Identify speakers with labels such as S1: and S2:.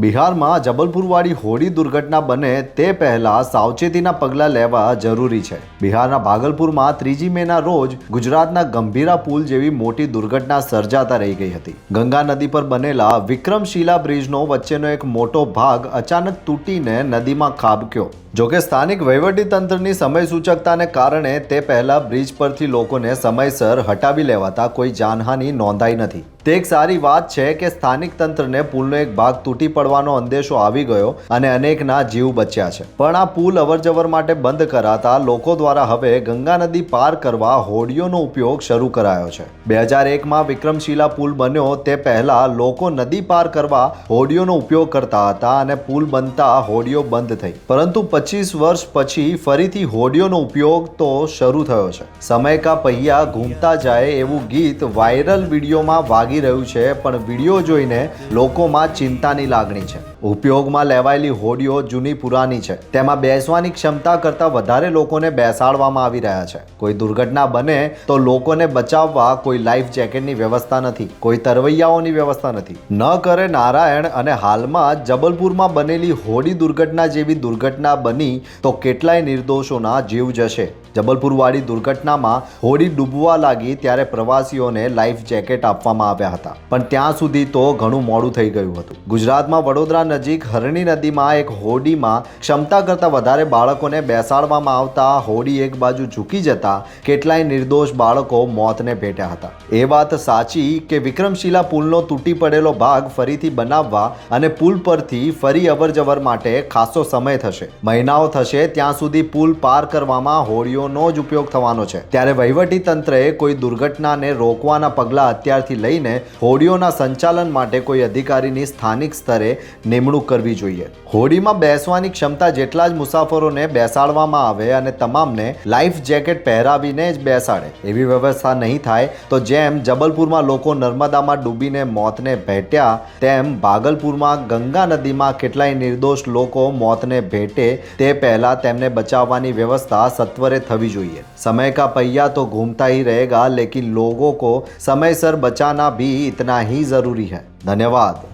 S1: બિહારમાં જબલપુરવાળી હોડી દુર્ઘટના બને તે પહેલા સાવચેતીના પગલાં લેવા જરૂરી છે। બિહારના ભાગલપુરમાં 3 મેના રોજ ગુજરાતના ગંભીરા પુલ જેવી મોટી દુર્ઘટના સર્જાતા રહી ગઈ હતી। ગંગા નદી પર બનેલા વિક્રમશિલા બ્રિજનો વચ્ચેનો એક મોટો ભાગ અચાનક તૂટીને નદીમાં ખાબક્યો। જોકે સ્થાનિક વહીવટીતંત્રની સમય સૂચકતાને કારણે તે પહેલા બ્રિજ પરથી લોકોને સમયસર હટાવી લેવાતા કોઈ જાનહાનિ નોંધાઈ નથી। તે એક સારી વાત છે કે સ્થાનિક તંત્રને પુલનો એક ભાગ તૂટી પડવાનો અંદેશો આવી ગયો અને અનેકના જીવ બચ્યા છે। પણ આ પુલ અવરજવર માટે બંધ કરાતા લોકો દ્વારા હવે ગંગા નદી પાર કરવા હોડીઓનો ઉપયોગ શરૂ કરાયો છે। 2001માં વિક્રમશિલા પુલ બન્યો તે પહેલા લોકો નદી પાર કરવા હોડીઓનો ઉપયોગ કરતા હતા અને પુલ બનતા હોડીઓ બંધ થઈ, પરંતુ 25 વર્ષ પછી ફરીથી હોડીઓનો ઉપયોગ તો શરૂ થયો છે। સમય કા પૈયા ઘૂમતા જાય એવું ગીત વાયરલ વિડીયોમાં વાગી રહ્યું છે, પણ વિડીયો જોઈને લોકોમાં ચિંતાની લાગણી છે। ઉપયોગમાં લેવાયેલી હોડીઓ જૂની પુરાની છે, તેમાં બેસવાની ક્ષમતા કરતાં વધારે લોકોને બેસાડવામાં આવી રહ્યા છે। કોઈ દુર્ઘટના બને તો લોકોને બચાવવા કોઈ લાઈફ જેકેટની વ્યવસ્થા નથી, કોઈ તરવૈયાઓની વ્યવસ્થા નથી, ન કરે નારાયણ। અને હાલમાં જબલપુરમાં બનેલી હોડી દુર્ઘટના જેવી દુર્ઘટના બની તો કેટલાય નિર્દોષોના જીવ જશે। જબલપુરવાળી દુર્ઘટનામાં હોડી ડૂબવા લાગી ત્યારે પ્રવાસીઓને લાઈફ જેકેટ આપવામાં આવ્યા હતા, પણ ત્યાં સુધી તો ઘણું મોડું થઈ ગયું હતું। ગુજરાતમાં વડોદરા નજીક હરણી નદીમાં એક હોડીમાં ક્ષમતા કરતાં વધારે બાળકોને બેસાડવામાં આવતા હોડી એક બાજુ ઝૂકી જતા કેટલાય નિર્દોષ બાળકો મોતને ભેટ્યા હતા। એ વાત સાચી કે વિક્રમશિલા પુલનો તૂટી પડેલો ભાગ ફરીથી બનાવવા અને પુલ પરથી ફરી અવરજવર માટે ખાસો સમય થશે, મહિનાઓ થશે। ત્યાં સુધી પુલ પાર કરવામાં હોડીઓનો જ ઉપયોગ થવાનો છે। ત્યારે વહીવટી તંત્રએ કોઈ દુર્ઘટનાને રોકવાના પગલાં અત્યારથી લઈને હોડીઓના સંચાલન માટે કોઈ અધિકારીની સ્થાનિક સ્તરે નિમણૂક કરવી જોઈએ। હોડીમાં બેસવાની ક્ષમતા જેટલા જ મુસાફરોને બેસાડવામાં આવે અને તમામને લાઈફ જેકેટ પહેરાવીને જ બેસાડે, એવી વ્યવસ્થા નહીં થાય તો જેમ જબલપુરમાં લોકો નર્મદામાં ડૂબીને મોતને ભેટ્યા, તેમ ભાગલપુરમાં ગંગા નદીમાં કેટલાય નિર્દોષ લોકો મોતને ભેટે તે પહેલા તેમને બચાવવાની व्यवस्था सत्वरे थवी જોઈએ। समय का पहिया तो घूमता ही रहेगा, लेकिन लोगों को समय सर बचाना भी इतना ही जरूरी है। धन्यवाद।